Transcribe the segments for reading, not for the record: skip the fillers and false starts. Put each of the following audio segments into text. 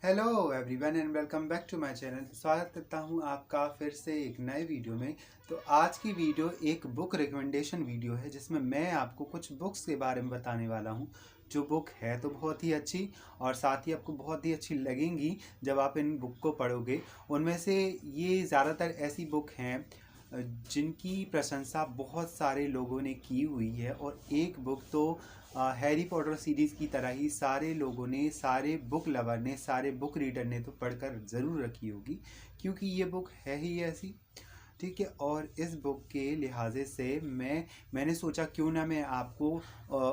Hello everyone and welcome back to my channel. स्वागत करता हूं आपका फिर से एक नए वीडियो में। तो आज की वीडियो एक बुक रिकमेंडेशन वीडियो है जिसमें मैं आपको कुछ बुक्स के बारे में बताने वाला हूं। जो बुक है तो बहुत ही अच्छी और साथ ही आपको बहुत ही अच्छी लगेंगी जब आप इन बुक को पढ़ोगे। उनमें से ये ज़्यादातर ऐसी बुक हैं जिनकी प्रशंसा बहुत सारे लोगों ने की हुई है। और एक बुक तो हैरी पॉटर सीरीज़ की तरह ही सारे लोगों ने, सारे बुक लवर ने, सारे बुक रीडर ने तो पढ़कर ज़रूर रखी होगी, क्योंकि ये बुक है ही ऐसी। ठीक है। और इस बुक के लिहाजे से मैंने सोचा क्यों ना मैं आपको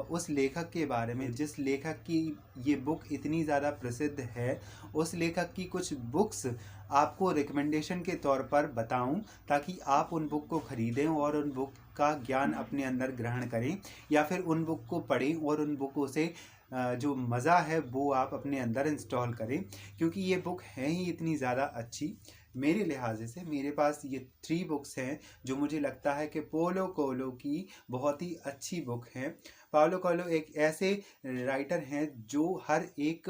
उस लेखक के बारे में, जिस लेखक की ये बुक इतनी ज़्यादा प्रसिद्ध है, उस लेखक की कुछ बुक्स आपको रिकमेंडेशन के तौर पर बताऊं, ताकि आप उन बुक को ख़रीदें और उन बुक का ज्ञान अपने अंदर ग्रहण करें, या फिर उन बुक को पढ़ें और उन बुकों से जो मज़ा है वो आप अपने अंदर इंस्टॉल करें, क्योंकि ये बुक है ही इतनी ज़्यादा अच्छी। मेरे लिहाजे से मेरे पास ये 3 बुक्स हैं जो मुझे लगता है कि पोलो कोलो की बहुत ही अच्छी बुक हैं। पाउलो कोलो एक ऐसे राइटर हैं जो हर एक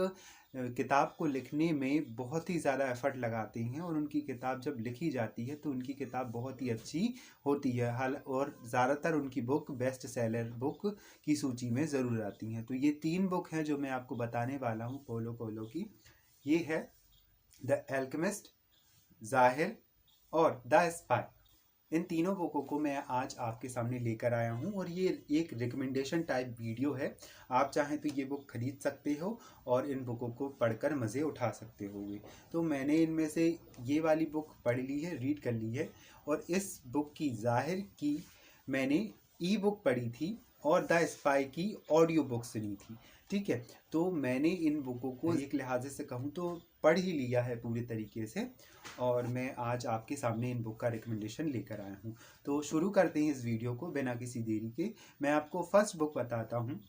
किताब को लिखने में बहुत ही ज़्यादा एफर्ट लगाते हैं, और उनकी किताब जब लिखी जाती है तो उनकी किताब बहुत ही अच्छी होती है। हाल और ज़्यादातर उनकी बुक बेस्ट सेलर बुक की सूची में ज़रूर आती हैं। तो ये 3 बुक हैं जो मैं आपको बताने वाला हूँ पोलो कोलो की। ये है द एल्केमिस्ट, जाहिर और द स्पाई। इन तीनों बुकों को मैं आज आपके सामने लेकर आया हूं, और ये एक रिकमेंडेशन टाइप वीडियो है। आप चाहें तो ये बुक खरीद सकते हो और इन बुकों को पढ़कर मज़े उठा सकते होगे। तो मैंने इनमें से ये वाली बुक पढ़ ली है, रीड कर ली है। और इस बुक की, जाहिर की, मैंने ई बुक पढ़ी थी और द स्पाई की ऑडियो बुक सुनी थी। ठीक है। तो मैंने इन बुकों को एक लिहाजे से कहूँ तो पढ़ ही लिया है पूरे तरीके से, और मैं आज आपके सामने इन बुक का रिकमेंडेशन लेकर आया हूँ। तो शुरू करते हैं इस वीडियो को बिना किसी देरी के। मैं आपको फर्स्ट बुक बताता हूँ,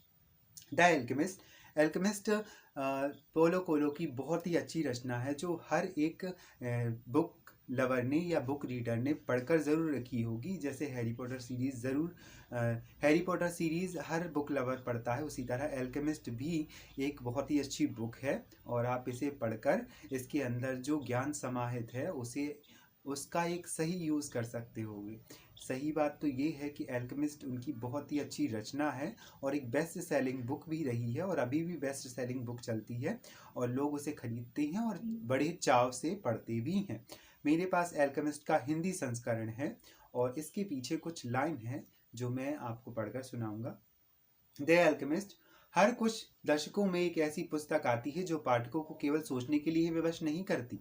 द एल्केमिस्ट। एल्केमिस्ट पोलो कोलो की बहुत ही अच्छी रचना है जो हर एक बुक लवर ने या बुक रीडर ने पढ़कर ज़रूर रखी होगी। जैसे Harry Potter series Harry Potter series हर बुक लवर पढ़ता है, उसी तरह एल्केमिस्ट भी एक बहुत ही अच्छी बुक है। और आप इसे पढ़कर इसके अंदर जो ज्ञान समाहित है उसे, उसका एक सही यूज़ कर सकते होगे। सही बात तो ये है कि एल्केमिस्ट उनकी बहुत ही अच्छी रचना है और एक बेस्ट सेलिंग बुक भी रही है, और अभी भी बेस्ट सेलिंग बुक चलती है और लोग उसे खरीदते हैं और बड़े चाव से पढ़ते भी हैं। मेरे पास एल्केमिस्ट का हिंदी संस्करण है और इसके पीछे कुछ लाइन है जो मैं आपको पढ़कर सुनाऊंगा। The alchemist. हर कुछ दशकों में एक ऐसी पुस्तक आती है जो पाठकों को केवल सोचने के लिए विवश नहीं करती,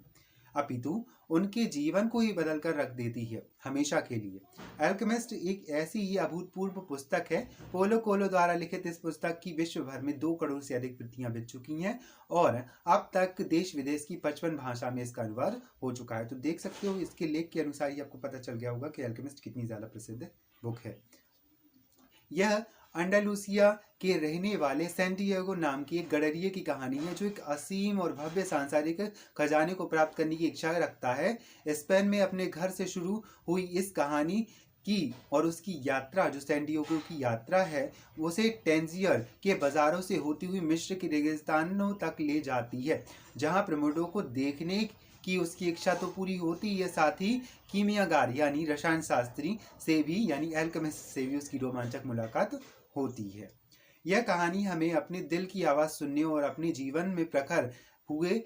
अपितु उनके जीवन को ही बदल कर रख देती है, हमेशा के लिए। अल्केमिस्ट एक ऐसी ही अभूतपूर्व पुस्तक है। पोलो कोलो द्वारा लिखित इस पुस्तक की विश्व भर में 2 करोड़ से अधिक प्रतियां बिक चुकी हैं, और अब तक देश विदेश की 55 भाषा में इसका अनुवाद हो चुका है। तो देख सकते हो, इसके लेख के अनुसार ही आपको पता चल गया होगा कि अल्केमिस्ट कितनी ज़्यादा प्रसिद्ध बुक है। यह अंडालूसिया के रहने वाले सैंटियागो नाम की एक गडरिये की कहानी है जो एक असीम और भव्य सांसारिक खजाने को प्राप्त करने की इच्छा रखता है। स्पेन में अपने घर से शुरू हुई इस कहानी की और उसकी यात्रा, जो सैंटियागो की यात्रा है, उसे टेंजियर के बाजारों से होती हुई मिस्र के रेगिस्तानों तक ले जाती है, जहां प्रमोडो को देखने की उसकी इच्छा तो पूरी होती है, साथ ही कीमियागार यानी रसायन शास्त्री से भी, यानी एल्केमिस्ट से भी उसकी रोमांचक मुलाकात होती है। यह कहानी हमें अपने दिल की आवाज़ सुनने और अपने जीवन में प्रखर हुए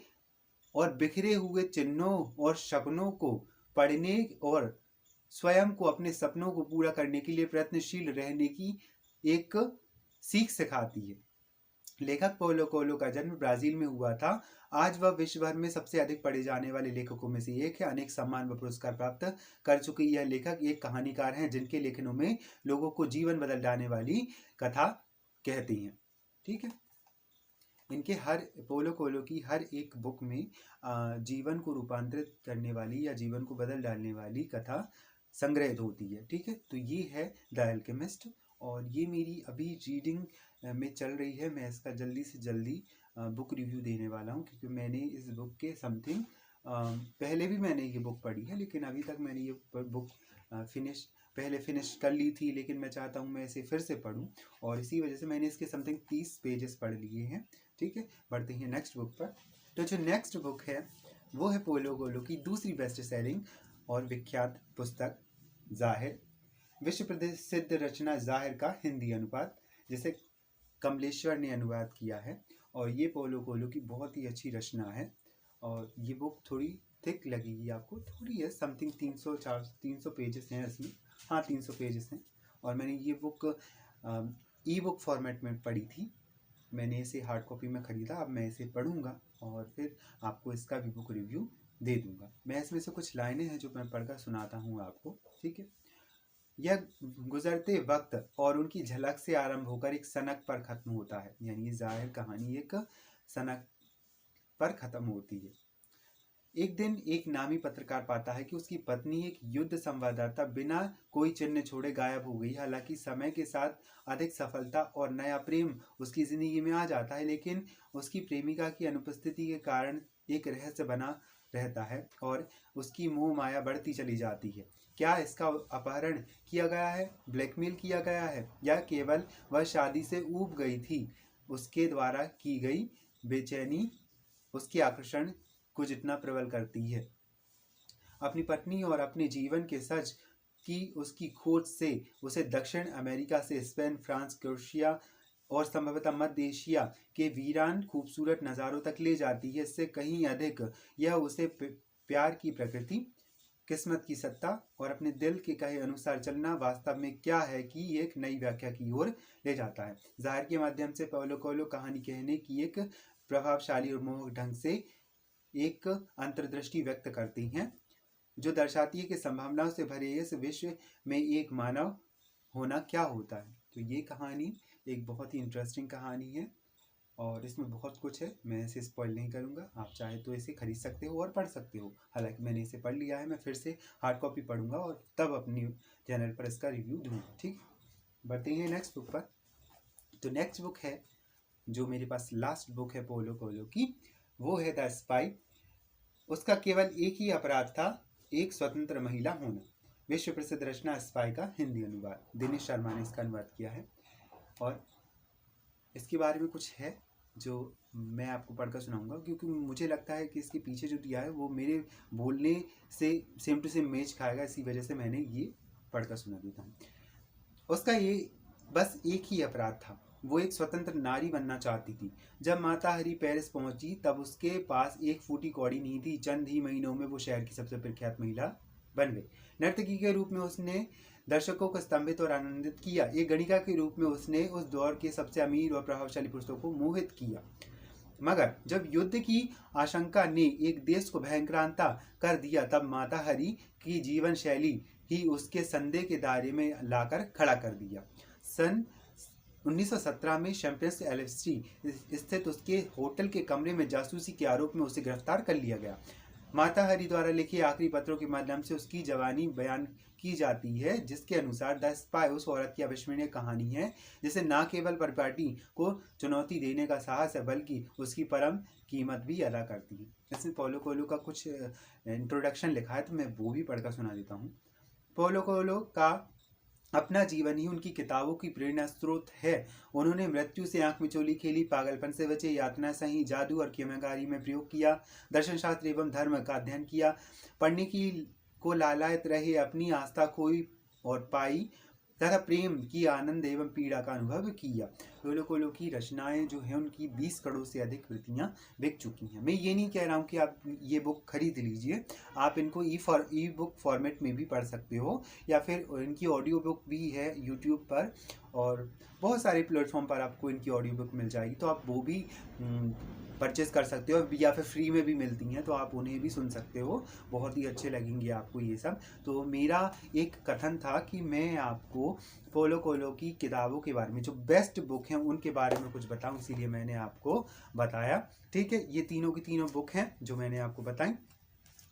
और बिखरे हुए चिन्हों और सपनों को पढ़ने और स्वयं को अपने सपनों को पूरा करने के लिए प्रयत्नशील रहने की एक सीख सिखाती है। लेखक पोलो कोलो का जन्म ब्राज़ील में हुआ था। आज वह विश्व भर में सबसे अधिक पढ़े जाने वाले लेखकों में से एक है। अनेक सम्मान व पुरस्कार प्राप्त कर चुके यह लेखक एक कहानीकार हैं जिनके लेखनों में लोगों को जीवन बदल जाने वाली कथा कहते हैं। ठीक है। इनके पोलो कोलो की हर एक बुक में जीवन को रूपांतरित करने वाली या जीवन को बदल डालने वाली कथा संग्रहित होती है। ठीक है। तो ये है द एल्केमिस्ट, और ये मेरी अभी रीडिंग में चल रही है। मैं इसका जल्दी से जल्दी बुक रिव्यू देने वाला हूँ, क्योंकि मैंने इस बुक के समथिंग पहले भी मैंने ये बुक पढ़ी है, लेकिन अभी तक मैंने ये बुक फिनिश कर ली थी, लेकिन मैं चाहता हूँ मैं इसे फिर से पढूं, और इसी वजह से मैंने इसके समथिंग 30 पेजेस पढ़ लिए हैं। ठीक है। बढ़ते हैं नेक्स्ट बुक पर। तो जो नेक्स्ट बुक है वो है पोलो कोएल्हो की दूसरी बेस्ट सेलिंग और विख्यात पुस्तक ज़ाहिर, विश्व प्रसिद्ध रचना ज़ाहिर का हिंदी अनुवाद, जिसे कमलेश्वर ने अनुवाद किया है। और ये पोलो कोएल्हो की बहुत ही अच्छी रचना है और ये बुक थोड़ी थिक लगेगी आपको, थोड़ी है, समथिंग 300 पेजेस हैं इसमें। हाँ, 300 पेजेस हैं। और मैंने ये बुक ई बुक फॉर्मेट में पढ़ी थी। मैंने इसे हार्ड कॉपी में ख़रीदा। अब मैं इसे पढ़ूंगा और फिर आपको इसका भी बुक रिव्यू दे दूंगा। मैं इसमें से कुछ लाइनें हैं जो मैं पढ़कर सुनाता हूँ आपको, ठीक है। यह गुजरते वक्त और उनकी झलक से आरंभ होकर एक सनक पर खत्म होता है, यानी ये ज़ाहिर कहानी एक सनक पर खत्म होती है। एक दिन एक नामी पत्रकार पाता है कि उसकी पत्नी एक युद्ध संवाददाता बिना कोई चिन्ह छोड़े गायब हो गई। हालांकि समय के साथ अधिक सफलता और नया प्रेम उसकी जिंदगी में आ जाता है, लेकिन उसकी प्रेमिका की अनुपस्थिति के कारण एक रहस्य बना रहता है और उसकी मोह माया बढ़ती चली जाती है। क्या इसका अपहरण किया गया है, ब्लैकमेल किया गया है, या केवल वह शादी से ऊब गई थी? उसके द्वारा की गई बेचैनी उसके आकर्षण को जितना प्रबल करती है। अपनी पत्नी और अपने जीवन के सच की उसकी खोज से उसे दक्षिण अमेरिका से स्पेन, फ्रांस, क्रोएशिया और संभवतः मध्य एशिया के वीरान खूबसूरत नज़ारों तक ले जाती है। इससे कहीं अधिक यह उसे प्यार की प्रकृति, किस्मत की सत्ता और अपने दिल के कहे अनुसार चलना वास्तव में क्या है कि एक नई व्याख्या की ओर ले जाता है। ज़ाहिर के माध्यम से पोलो कोएल्हो कहानी कहने की एक प्रभावशाली और मोहक ढंग से एक अंतर्दृष्टि व्यक्त करती हैं, जो दर्शाती है कि संभावनाओं से भरे इस विश्व में एक मानव होना क्या होता है। तो ये कहानी एक बहुत ही इंटरेस्टिंग कहानी है और इसमें बहुत कुछ है। मैं इसे स्पॉइल नहीं करूँगा। आप चाहे तो इसे खरीद सकते हो और पढ़ सकते हो। हालांकि मैंने इसे पढ़ लिया है, मैं फिर से हार्ड कॉपी पढ़ूंगा और तब अपनी चैनल पर इसका रिव्यू दूंगा। ठीक, बढ़ते हैं नेक्स्ट बुक पर। तो नेक्स्ट बुक है जो मेरे पास लास्ट बुक है पोलो कोएल्हो की, वो है द स्पाई। उसका केवल एक ही अपराध था, एक स्वतंत्र महिला होना। विश्व प्रसिद्ध रचना स्पाई का हिंदी अनुवाद, दिनेश शर्मा ने इसका अनुवाद किया है। और इसके बारे में कुछ है जो मैं आपको पढ़कर सुनाऊंगा, क्योंकि मुझे लगता है कि इसके पीछे जो दिया है वो मेरे बोलने से सेम टू सेम मैच खाएगा, इसी वजह से मैंने ये पढ़कर सुना देता हूँ। उसका ये बस एक ही अपराध था, वो एक स्वतंत्र नारी बनना चाहती थी। जब माता हरी पेरिस पहुंची तब उसके पास एक फूटी कौड़ी नहीं थी। चंद ही महीनों में वो शहर की सबसे प्रख्यात महिला बन गई। नर्तकी के रूप में उसने दर्शकों को स्तंभित और आनंदित किया। एक गणिका के रूप में उसने उस दौर के सबसे अमीर और प्रभावशाली पुरुषों को मोहित किया। मगर जब युद्ध की आशंका ने एक देश को भयंक्रांता कर दिया, तब माता हरी की जीवन शैली ही उसके संदेह के दायरे में लाकर खड़ा कर दिया। सन 1917 में चैंपियंस एलिस्ट्री स्थित उसके होटल के कमरे में जासूसी के आरोप में उसे गिरफ्तार कर लिया गया। माता हरी द्वारा लिखे आखिरी पत्रों के माध्यम से उसकी जवानी बयान की जाती है, जिसके अनुसार द स्पाई उस औरत की अविस्मरणीय कहानी है जिसे न केवल परिपाटी को चुनौती देने का साहस है, बल्कि उसकी परम कीमत भी अदा करती है। इसमें पोलो कोएल्हो का कुछ इंट्रोडक्शन लिखा है, तो मैं वो भी पढ़कर सुना देता हूँ। पोलो कोएल्हो का अपना जीवन ही उनकी किताबों की प्रेरणा स्रोत है। उन्होंने मृत्यु से आंख मिचौली खेली, पागलपन से बचे, यातना सही, जादू और कीमयकारी में प्रयोग किया, दर्शन शास्त्र एवं धर्म का अध्ययन किया, पढ़ने की को लालायत रहे, अपनी आस्था खोई और पाई, तथा प्रेम की आनंद एवं पीड़ा का अनुभव किया। पोलो कोएल्हो की रचनाएं जो हैं उनकी 20 करोड़ से अधिक कृतियां बिक चुकी हैं। मैं ये नहीं कह रहा हूँ कि आप ये बुक खरीद लीजिए, आप इनको ई बुक फॉर्मेट में भी पढ़ सकते हो, या फिर इनकी ऑडियो बुक भी है यूट्यूब पर और बहुत सारे प्लेटफॉर्म पर आपको इनकी ऑडियो बुक मिल जाएगी, तो आप वो भी परचेज़ कर सकते हो, या फिर फ्री में भी मिलती हैं तो आप उन्हें भी सुन सकते हो। बहुत ही अच्छे लगेंगे आपको ये सब। तो मेरा एक कथन था कि मैं आपको पोलो कोएल्हो की किताबों के बारे में, जो बेस्ट बुक हैं उनके बारे में कुछ बताऊं, इसीलिए मैंने आपको बताया। ठीक है, ये तीनों की तीनों बुक हैं जो मैंने आपको बताई।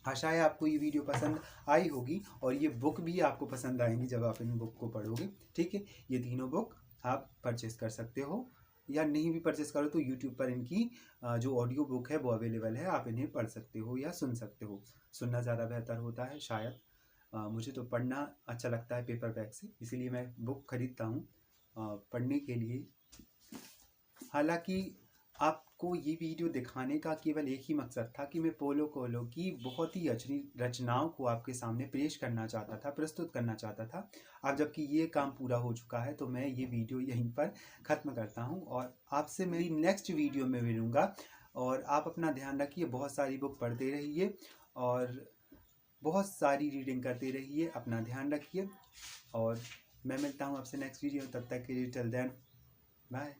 आशा है आपको ये वीडियो पसंद आई होगी और ये बुक भी आपको पसंद आएंगी जब आप इन बुक को पढ़ोगे। ठीक है, ये तीनों बुक आप परचेस कर सकते हो, या नहीं भी परचेस करो तो यूट्यूब पर इनकी जो ऑडियो बुक है वो अवेलेबल है, आप इन्हें पढ़ सकते हो या सुन सकते हो। सुनना ज़्यादा बेहतर होता है शायद। मुझे तो पढ़ना अच्छा लगता है पेपर बैग से, इसीलिए मैं बुक खरीदता हूँ पढ़ने के लिए। हालांकि आपको ये वीडियो दिखाने का केवल एक ही मकसद था कि मैं पोलो कोएल्हो की बहुत ही अच्छी रचनाओं को आपके सामने पेश करना चाहता था, प्रस्तुत करना चाहता था। अब जबकि ये काम पूरा हो चुका है तो मैं ये वीडियो यहीं पर ख़त्म करता हूँ और आपसे मेरी नेक्स्ट वीडियो में मिलूँगा। और आप अपना ध्यान रखिए, बहुत सारी बुक पढ़ते रहिए और बहुत सारी रीडिंग करते रहिए, अपना ध्यान रखिए और मैं मिलता हूँ आपसे नेक्स्ट वीडियो। तब तक के लिए टिल देन बाय।